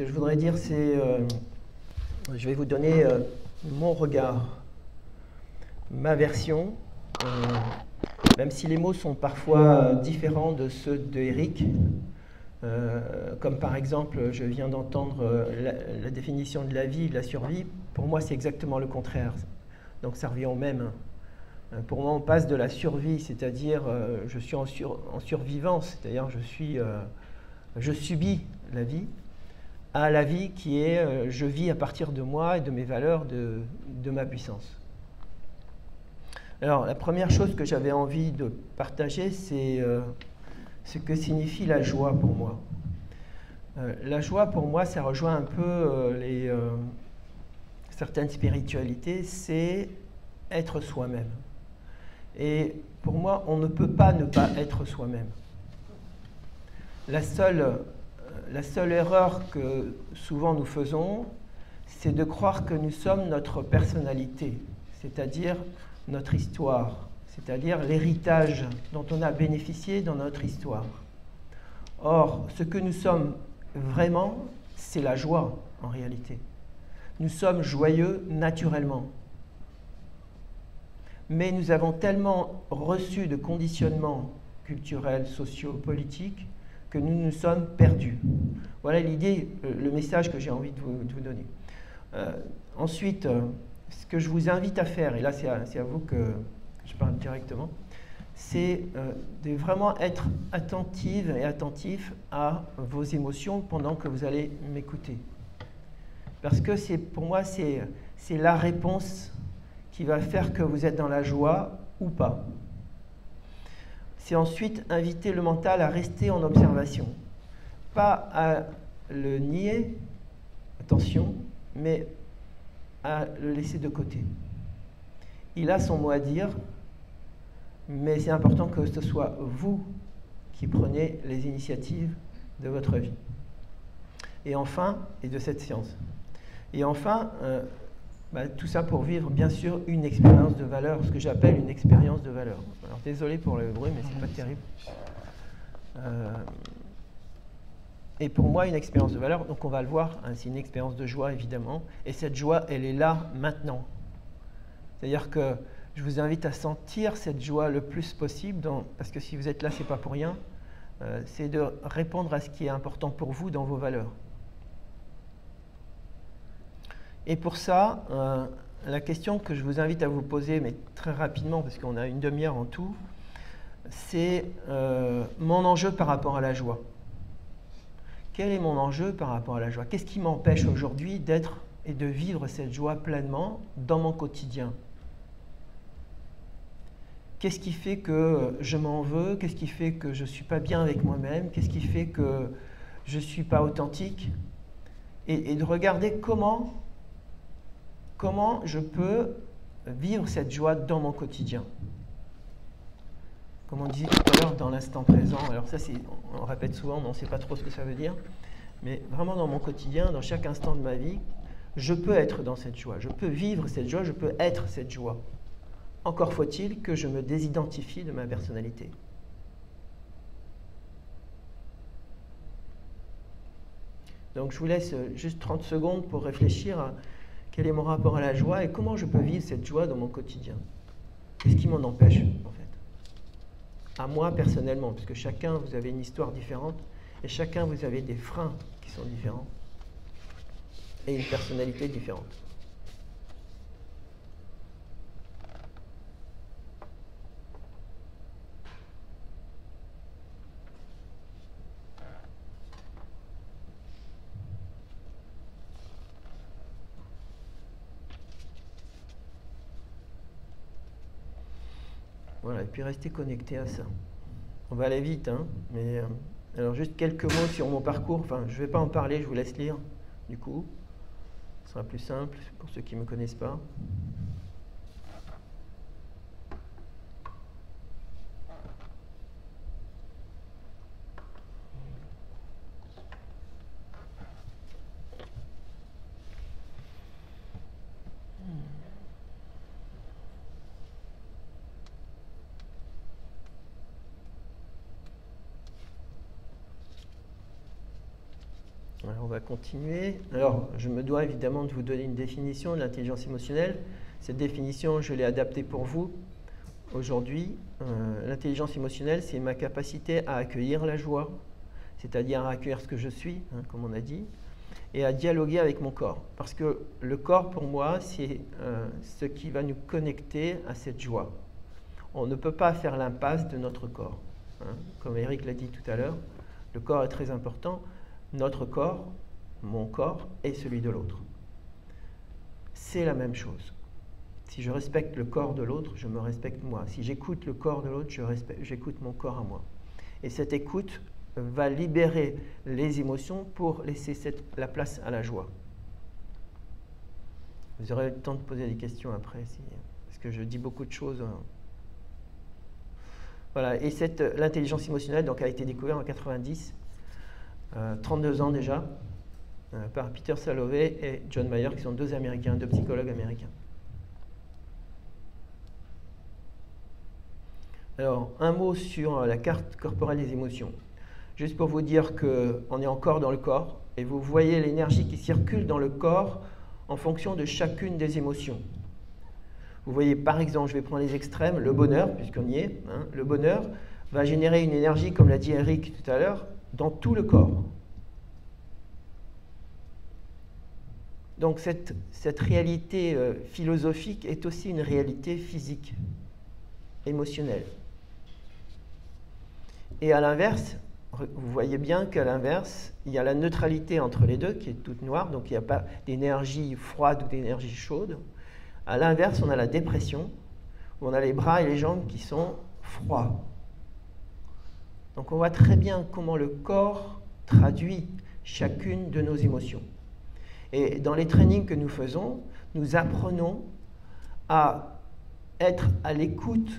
Ce que je voudrais dire, c'est, je vais vous donner mon regard, ma version, même si les mots sont parfois différents de ceux d'Éric. Comme par exemple, je viens d'entendre la définition de la vie, de la survie. Pour moi, c'est exactement le contraire. Donc ça revient au même. Pour moi, on passe de la survie, c'est-à-dire je suis en survivance, c'est-à-dire je subis la vie, à la vie qui est je vis à partir de moi et de mes valeurs, de ma puissance. Alors, la première chose que j'avais envie de partager, c'est ce que signifie la joie pour moi. La joie, pour moi, ça rejoint un peu certaines spiritualités, c'est être soi-même. Et pour moi, on ne peut pas ne pas être soi-même. La seule erreur que souvent nous faisons, c'est de croire que nous sommes notre personnalité, c'est-à-dire notre histoire, c'est-à-dire l'héritage dont on a bénéficié dans notre histoire. Or, ce que nous sommes vraiment, c'est la joie en réalité. Nous sommes joyeux naturellement. Mais nous avons tellement reçu de conditionnements culturels, sociaux, politiques, que nous nous sommes perdus. Voilà l'idée, le message que j'ai envie de vous donner. Ensuite, ce que je vous invite à faire, et là c'est à vous que je parle directement, c'est de vraiment être attentive et attentif à vos émotions pendant que vous allez m'écouter. Parce que pour moi, c'est la réponse qui va faire que vous êtes dans la joie ou pas. C'est ensuite inviter le mental à rester en observation. Pas à le nier, attention, mais à le laisser de côté. Il a son mot à dire, mais c'est important que ce soit vous qui prenez les initiatives de votre vie. Et enfin, et de cette séance. Et enfin, tout ça pour vivre, bien sûr, une expérience de valeur, ce que j'appelle une expérience de valeur. Alors, désolé pour le bruit, mais c'est pas terrible. Et pour moi, une expérience de valeur, donc on va le voir, hein, c'est une expérience de joie, évidemment. Et cette joie, elle est là, maintenant. C'est-à-dire que je vous invite à sentir cette joie le plus possible, parce que si vous êtes là, c'est pas pour rien. C'est de répondre à ce qui est important pour vous dans vos valeurs. Et pour ça, la question que je vous invite à vous poser, mais très rapidement, parce qu'on a une demi-heure en tout, c'est mon enjeu par rapport à la joie. Quel est mon enjeu par rapport à la joie? Qu'est-ce qui m'empêche aujourd'hui d'être et de vivre cette joie pleinement dans mon quotidien? Qu'est-ce qui fait que je m'en veux? Qu'est-ce qui fait que je ne suis pas bien avec moi-même? Qu'est-ce qui fait que je ne suis pas authentique? Et de regarder comment je peux vivre cette joie dans mon quotidien. Comme on disait tout à l'heure, dans l'instant présent. Alors ça, on répète souvent, mais on ne sait pas trop ce que ça veut dire. Mais vraiment dans mon quotidien, dans chaque instant de ma vie, je peux être dans cette joie. Je peux vivre cette joie, je peux être cette joie. Encore faut-il que je me désidentifie de ma personnalité. Donc je vous laisse juste 30 secondes pour réfléchir à quel est mon rapport à la joie et comment je peux vivre cette joie dans mon quotidien. Qu'est-ce qui m'en empêche, en fait? À moi, personnellement, parce que chacun, vous avez une histoire différente, et chacun, vous avez des freins qui sont différents, et une personnalité différente. Voilà, et puis restez connecté à ça. On va aller vite, hein, mais alors juste quelques mots sur mon parcours. Enfin, je ne vais pas en parler, je vous laisse lire, du coup. Ce sera plus simple pour ceux qui ne me connaissent pas. Alors, on va continuer. Alors, je me dois évidemment de vous donner une définition de l'intelligence émotionnelle. Cette définition, je l'ai adaptée pour vous aujourd'hui. L'intelligence émotionnelle, c'est ma capacité à accueillir la joie, c'est-à-dire à accueillir ce que je suis, hein, comme on a dit, et à dialoguer avec mon corps. Parce que le corps, pour moi, c'est ce qui va nous connecter à cette joie. On ne peut pas faire l'impasse de notre corps. Hein. Comme Eric l'a dit tout à l'heure, le corps est très important. Notre corps, mon corps, et celui de l'autre. C'est la même chose. Si je respecte le corps de l'autre, je me respecte moi. Si j'écoute le corps de l'autre, j'écoute mon corps à moi. Et cette écoute va libérer les émotions pour laisser la place à la joie. Vous aurez le temps de poser des questions après, parce que je dis beaucoup de choses. Voilà. Et l'intelligence émotionnelle donc, a été découverte en 90. 32 ans déjà, par Peter Salovey et John Mayer, qui sont deux psychologues américains. Alors, un mot sur la carte corporelle des émotions. Juste pour vous dire qu'on est encore dans le corps, et vous voyez l'énergie qui circule dans le corps en fonction de chacune des émotions. Vous voyez, par exemple, je vais prendre les extrêmes, le bonheur, puisqu'on y est, hein, le bonheur va générer une énergie, comme l'a dit Eric tout à l'heure, dans tout le corps. Donc cette réalité philosophique est aussi une réalité physique, émotionnelle. Et à l'inverse, vous voyez bien qu'à l'inverse, il y a la neutralité entre les deux qui est toute noire, donc il n'y a pas d'énergie froide ou d'énergie chaude. À l'inverse, on a la dépression, où on a les bras et les jambes qui sont froids. Donc on voit très bien comment le corps traduit chacune de nos émotions. Et dans les trainings que nous faisons, nous apprenons à être à l'écoute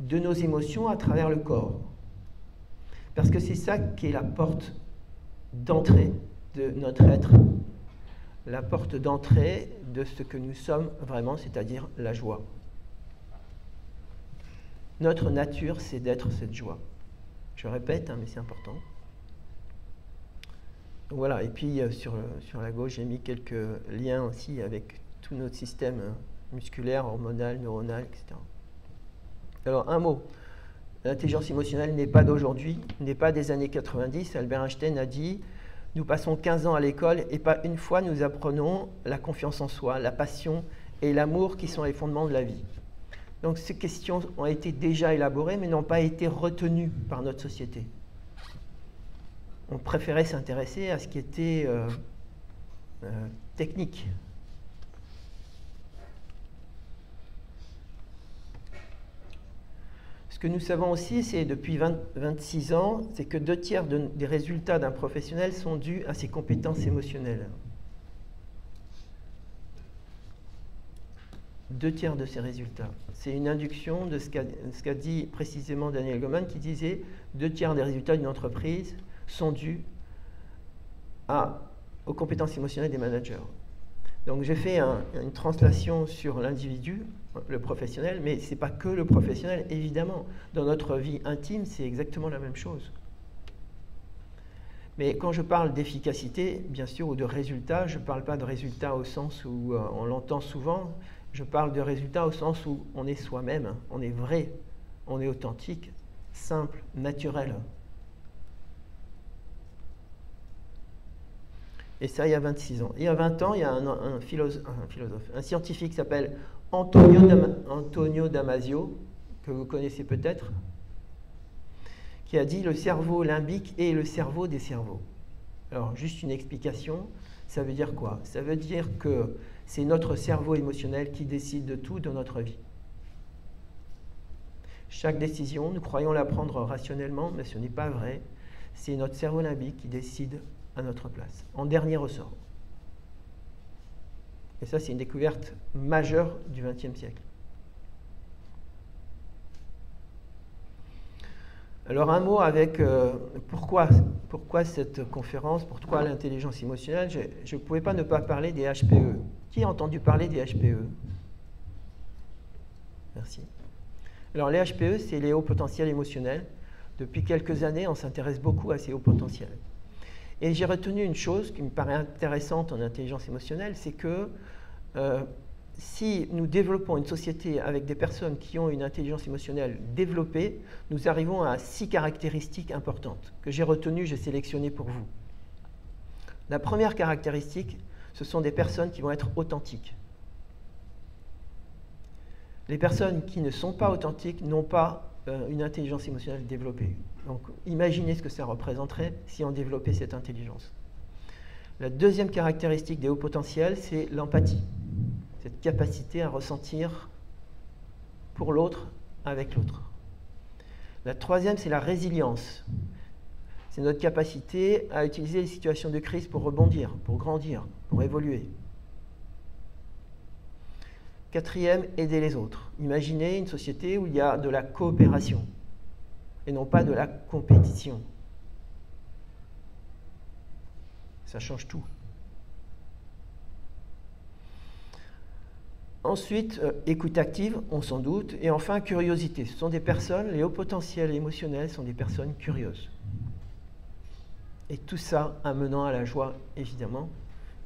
de nos émotions à travers le corps. Parce que c'est ça qui est la porte d'entrée de notre être, la porte d'entrée de ce que nous sommes vraiment, c'est-à-dire la joie. Notre nature, c'est d'être cette joie. Je répète, hein, mais c'est important. Donc voilà, et puis sur la gauche, j'ai mis quelques liens aussi avec tout notre système musculaire, hormonal, neuronal, etc. Alors, un mot. L'intelligence émotionnelle n'est pas d'aujourd'hui, n'est pas des années 90. Albert Einstein a dit « Nous passons 15 ans à l'école et pas une fois nous apprenons la confiance en soi, la passion et l'amour qui sont les fondements de la vie. » Donc ces questions ont été déjà élaborées mais n'ont pas été retenues par notre société. On préférait s'intéresser à ce qui était technique. Ce que nous savons aussi, c'est depuis 26 ans, c'est que 2/3 des résultats d'un professionnel sont dus à ses compétences émotionnelles. 2/3 de ces résultats. C'est une induction de ce qu'a dit précisément Daniel Goleman, qui disait 2/3 des résultats d'une entreprise sont dus aux compétences émotionnelles des managers. Donc j'ai fait une translation sur l'individu, le professionnel, mais ce n'est pas que le professionnel, évidemment. Dans notre vie intime, c'est exactement la même chose. Mais quand je parle d'efficacité, bien sûr, ou de résultat, je ne parle pas de résultat au sens où on l'entend souvent, je parle de résultat au sens où on est soi-même, on est vrai, on est authentique, simple, naturel. Et ça, il y a 26 ans. Il y a 20 ans, il y a un philosophe, un scientifique qui s'appelle Antonio Damasio, que vous connaissez peut-être, qui a dit « Le cerveau limbique est le cerveau des cerveaux ». Alors, juste une explication, ça veut dire quoi? Ça veut dire que c'est notre cerveau émotionnel qui décide de tout dans notre vie. Chaque décision, nous croyons la prendre rationnellement, mais ce n'est pas vrai. C'est notre cerveau limbique qui décide à notre place, en dernier ressort. Et ça, c'est une découverte majeure du XXe siècle. Alors un mot avec pourquoi cette conférence, pourquoi l'intelligence émotionnelle. Je ne pouvais pas ne pas parler des HPE. Qui a entendu parler des HPE? Merci. Alors les HPE, c'est les hauts potentiels émotionnels. Depuis quelques années, on s'intéresse beaucoup à ces hauts potentiels. Et j'ai retenu une chose qui me paraît intéressante en intelligence émotionnelle, c'est que si nous développons une société avec des personnes qui ont une intelligence émotionnelle développée, nous arrivons à 6 caractéristiques importantes que j'ai retenues, j'ai sélectionnées pour vous. La première caractéristique, ce sont des personnes qui vont être authentiques. Les personnes qui ne sont pas authentiques n'ont pas une intelligence émotionnelle développée. Donc, imaginez ce que ça représenterait si on développait cette intelligence. La deuxième caractéristique des hauts potentiels, c'est l'empathie. Cette capacité à ressentir pour l'autre, avec l'autre. La troisième, c'est la résilience. C'est notre capacité à utiliser les situations de crise pour rebondir, pour grandir, pour évoluer. Quatrième, aider les autres. Imaginez une société où il y a de la coopération et non pas de la compétition. Ça change tout. Ensuite, écoute active, on s'en doute. Et enfin, curiosité. Ce sont des personnes, les hauts potentiels émotionnels sont des personnes curieuses. Et tout ça amenant à la joie, évidemment.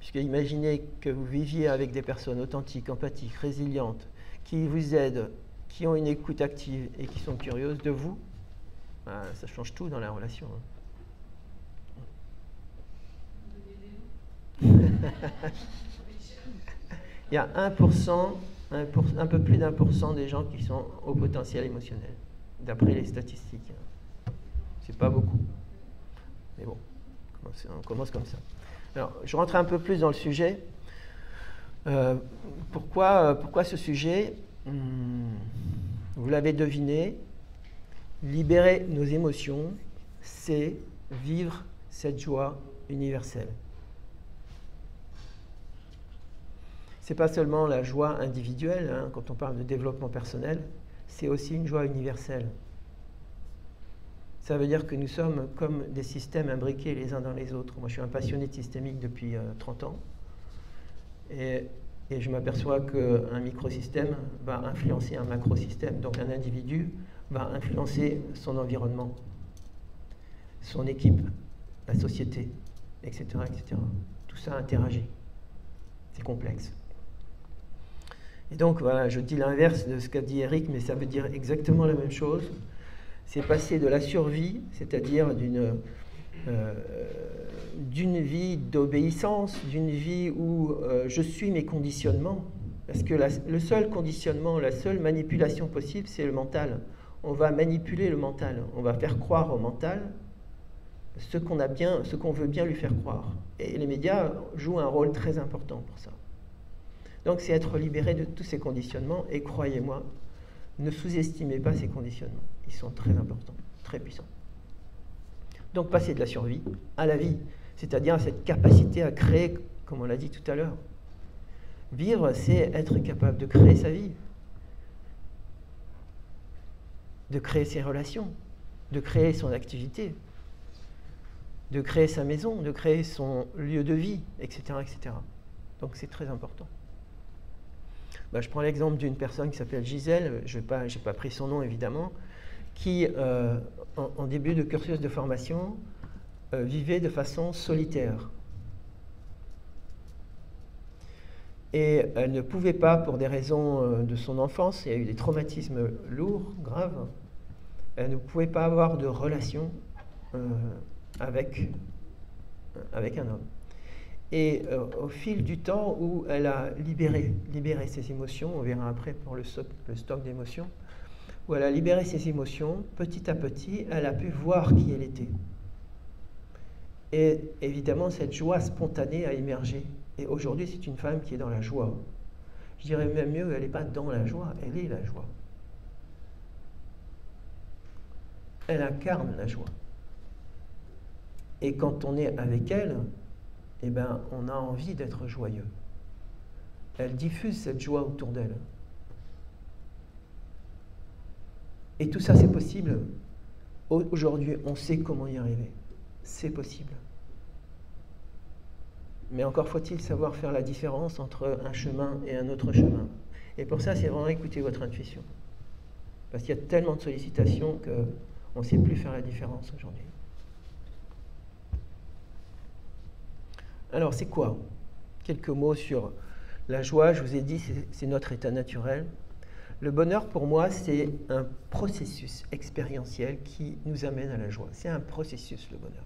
Puisque imaginez que vous viviez avec des personnes authentiques, empathiques, résilientes, qui vous aident, qui ont une écoute active et qui sont curieuses de vous, ben, ça change tout dans la relation. Il y a 1%, un peu plus d'1% des gens qui sont au potentiel émotionnel, d'après les statistiques. C'est pas beaucoup. Mais bon, on commence comme ça. Alors, je rentre un peu plus dans le sujet. Pourquoi ce sujet? Vous l'avez deviné, libérer nos émotions, c'est vivre cette joie universelle. Ce n'est pas seulement la joie individuelle, hein, quand on parle de développement personnel, c'est aussi une joie universelle. Ça veut dire que nous sommes comme des systèmes imbriqués les uns dans les autres. Moi, je suis un passionné de systémique depuis 30 ans. Et je m'aperçois qu'un microsystème va influencer un macrosystème. Donc, un individu va influencer son environnement, son équipe, la société, etc., etc. Tout ça interagit. C'est complexe. Et donc, voilà, je dis l'inverse de ce qu'a dit Eric, mais ça veut dire exactement la même chose. C'est passer de la survie, c'est-à-dire d'une vie d'obéissance, d'une vie où je suis mes conditionnements, parce que le seul conditionnement, la seule manipulation possible, c'est le mental. On va manipuler le mental, on va faire croire au mental ce qu'on veut bien lui faire croire. Et les médias jouent un rôle très important pour ça. Donc c'est être libéré de tous ces conditionnements, et croyez-moi, ne sous-estimez pas ces conditionnements. Ils sont très importants, très puissants. Donc passer de la survie à la vie, c'est-à-dire à cette capacité à créer, comme on l'a dit tout à l'heure. Vivre, c'est être capable de créer sa vie, de créer ses relations, de créer son activité, de créer sa maison, de créer son lieu de vie, etc., etc. Donc c'est très important. Je prends l'exemple d'une personne qui s'appelle Gisèle, je n'ai pas pris son nom évidemment, qui, en début de cursus de formation, vivait de façon solitaire. Et elle ne pouvait pas, pour des raisons de son enfance, il y a eu des traumatismes lourds, graves, elle ne pouvait pas avoir de relation avec un homme. Et au fil du temps où elle a libéré ses émotions, on verra après pour le stock d'émotions, où elle a libéré ses émotions, petit à petit, elle a pu voir qui elle était. Et évidemment, cette joie spontanée a émergé. Et aujourd'hui, c'est une femme qui est dans la joie. Je dirais même mieux, elle n'est pas dans la joie, elle est la joie. Elle incarne la joie. Et quand on est avec elle, eh ben, on a envie d'être joyeux. Elle diffuse cette joie autour d'elle. Et tout ça, c'est possible. Aujourd'hui, on sait comment y arriver. C'est possible. Mais encore faut-il savoir faire la différence entre un chemin et un autre chemin. Et pour ça, c'est vraiment écouter votre intuition. Parce qu'il y a tellement de sollicitations qu'on ne sait plus faire la différence aujourd'hui. Alors, c'est quoi? Quelques mots sur la joie. Je vous ai dit, c'est notre état naturel. Le bonheur, pour moi, c'est un processus expérientiel qui nous amène à la joie. C'est un processus, le bonheur.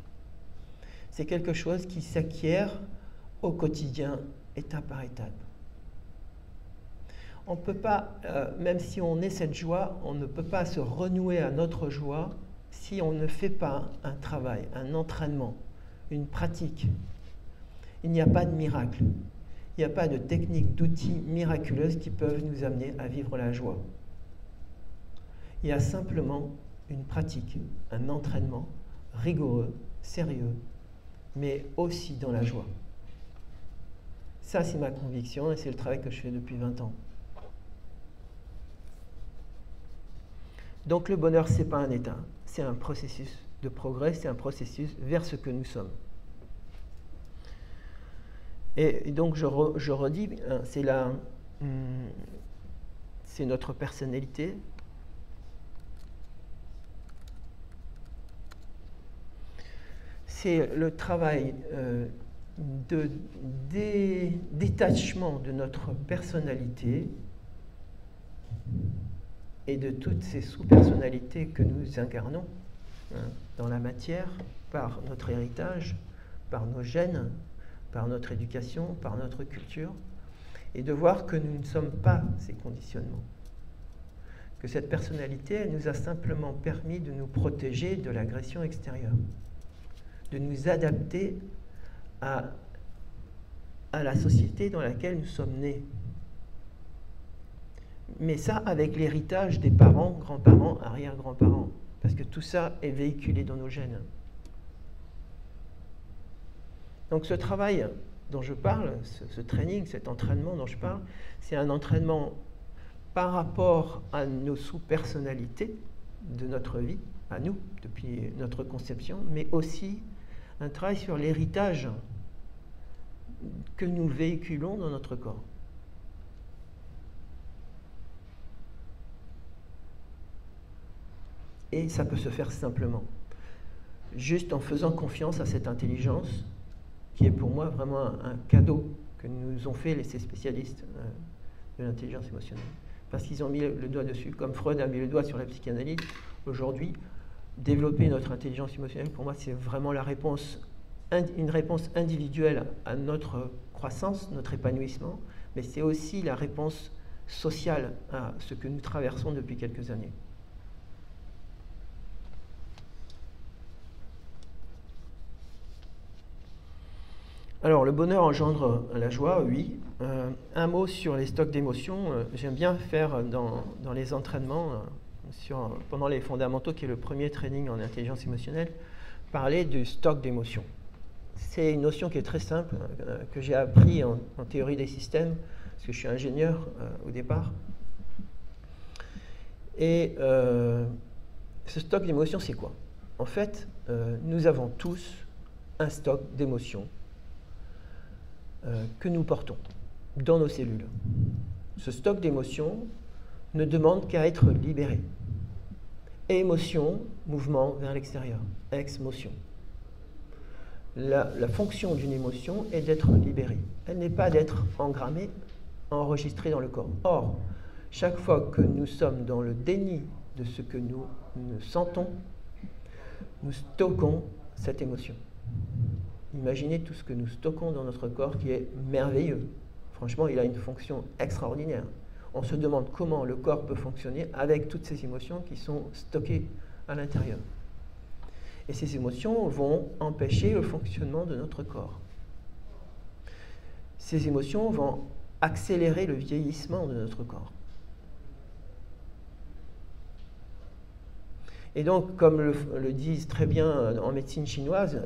C'est quelque chose qui s'acquiert au quotidien, étape par étape. On ne peut pas, même si on ait cette joie, on ne peut pas se renouer à notre joie si on ne fait pas un travail, un entraînement, une pratique. Il n'y a pas de miracle. Il n'y a pas de technique, d'outils miraculeuses qui peuvent nous amener à vivre la joie. Il y a simplement une pratique, un entraînement rigoureux, sérieux, mais aussi dans la joie. Ça, c'est ma conviction et c'est le travail que je fais depuis 20 ans. Donc le bonheur, ce n'est pas un état, c'est un processus de progrès, c'est un processus vers ce que nous sommes. Et donc je redis, c'est notre personnalité. C'est le travail de détachement de notre personnalité et de toutes ces sous-personnalités que nous incarnons dans la matière, par notre héritage, par nos gènes, par notre éducation, par notre culture, et de voir que nous ne sommes pas ces conditionnements. Que cette personnalité, elle nous a simplement permis de nous protéger de l'agression extérieure, de nous adapter à la société dans laquelle nous sommes nés. Mais ça, avec l'héritage des parents, grands-parents, arrière-grands-parents, parce que tout ça est véhiculé dans nos gènes. Donc ce travail dont je parle, ce training, cet entraînement dont je parle, c'est un entraînement par rapport à nos sous-personnalités de notre vie, à nous, depuis notre conception, mais aussi un travail sur l'héritage que nous véhiculons dans notre corps. Et ça peut se faire simplement, juste en faisant confiance à cette intelligence qui est pour moi vraiment un cadeau que nous ont fait ces spécialistes de l'intelligence émotionnelle. Parce qu'ils ont mis le doigt dessus, comme Freud a mis le doigt sur la psychanalyse. Aujourd'hui, développer notre intelligence émotionnelle, pour moi, c'est vraiment la réponse, une réponse individuelle à notre croissance, notre épanouissement, mais c'est aussi la réponse sociale à ce que nous traversons depuis quelques années. Alors, le bonheur engendre la joie, oui. Un mot sur les stocks d'émotions. J'aime bien faire dans les entraînements, pendant les fondamentaux, qui est le premier training en intelligence émotionnelle, parler du stock d'émotions. C'est une notion qui est très simple, que j'ai appris en théorie des systèmes, parce que je suis ingénieur au départ. Et ce stock d'émotions, c'est quoi? En fait, nous avons tous un stock d'émotions que nous portons dans nos cellules. Ce stock d'émotions ne demande qu'à être libéré. Émotion, mouvement vers l'extérieur, ex-motion. La fonction d'une émotion est d'être libérée. Elle n'est pas d'être engrammée, enregistrée dans le corps. Or, chaque fois que nous sommes dans le déni de ce que nous sentons, nous stockons cette émotion. Imaginez tout ce que nous stockons dans notre corps qui est merveilleux. Franchement, il a une fonction extraordinaire. On se demande comment le corps peut fonctionner avec toutes ces émotions qui sont stockées à l'intérieur. Et ces émotions vont empêcher le fonctionnement de notre corps. Ces émotions vont accélérer le vieillissement de notre corps. Et donc, comme le disent très bien en médecine chinoise,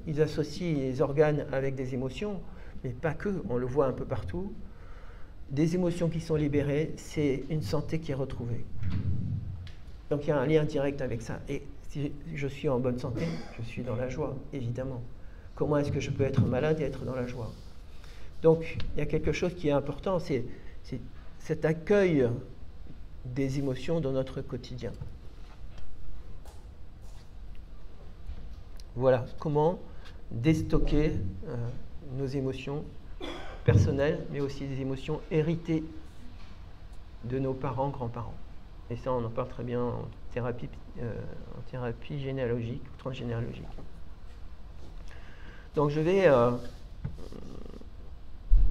ils associent les organes avec des émotions, mais pas que, on le voit un peu partout. Des émotions qui sont libérées, c'est une santé qui est retrouvée. Donc il y a un lien direct avec ça. Et si je suis en bonne santé, je suis dans la joie, évidemment. Comment est-ce que je peux être malade et être dans la joie? Donc il y a quelque chose qui est important, c'est cet accueil des émotions dans notre quotidien. Voilà comment déstocker nos émotions personnelles, mais aussi des émotions héritées de nos parents, grands-parents. Et ça, on en parle très bien en thérapie généalogique ou transgénéalogique. Donc je vais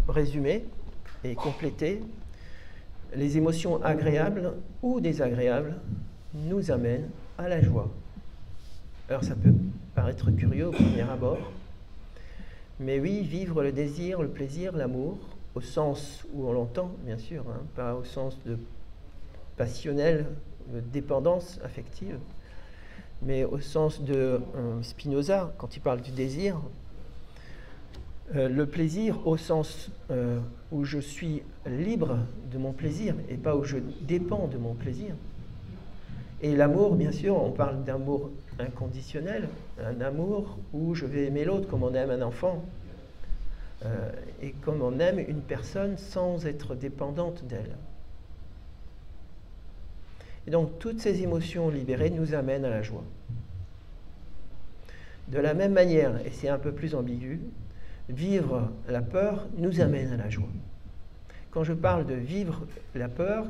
résumer et compléter. Les émotions agréables ou désagréables nous amènent à la joie. Alors ça peut paraître curieux au premier abord, mais oui, vivre le désir, le plaisir, l'amour, au sens où on l'entend, bien sûr, hein, pas au sens de passionnel, de dépendance affective, mais au sens de Spinoza, quand il parle du désir, le plaisir au sens où je suis libre de mon plaisir et pas où je dépends de mon plaisir. Et l'amour, bien sûr, on parle d'amour inconditionnel, un amour où je vais aimer l'autre comme on aime un enfant et comme on aime une personne sans être dépendante d'elle. Et donc, toutes ces émotions libérées nous amènent à la joie. De la même manière, et c'est un peu plus ambigu, vivre la peur nous amène à la joie. Quand je parle de vivre la peur,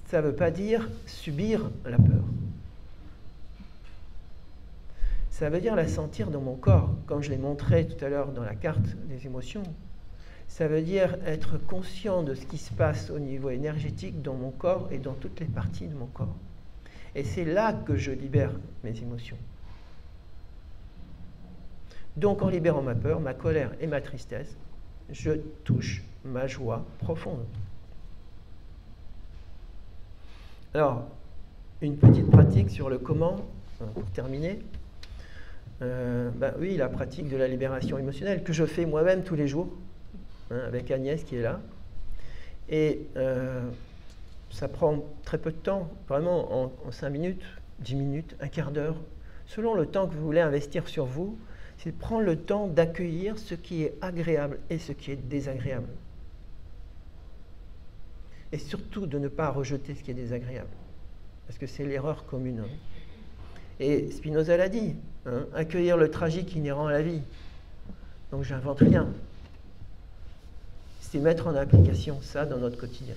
ça ne veut pas dire subir la peur. Ça veut dire la sentir dans mon corps, comme je l'ai montré tout à l'heure dans la carte des émotions. Ça veut dire être conscient de ce qui se passe au niveau énergétique dans mon corps et dans toutes les parties de mon corps. Et c'est là que je libère mes émotions. Donc en libérant ma peur, ma colère et ma tristesse, je touche ma joie profonde. Alors, une petite pratique sur le comment, pour terminer. Oui, la pratique de la libération émotionnelle que je fais moi-même tous les jours, hein, avec Agnès qui est là. Et ça prend très peu de temps, vraiment en 5 minutes, 10 minutes, un quart d'heure, selon le temps que vous voulez investir sur vous. C'est prendre le temps d'accueillir ce qui est agréable et ce qui est désagréable. Et surtout de ne pas rejeter ce qui est désagréable. Parce que c'est l'erreur commune. Et Spinoza l'a dit, hein, accueillir le tragique inhérent à la vie. Donc j'invente rien. C'est mettre en application ça dans notre quotidien.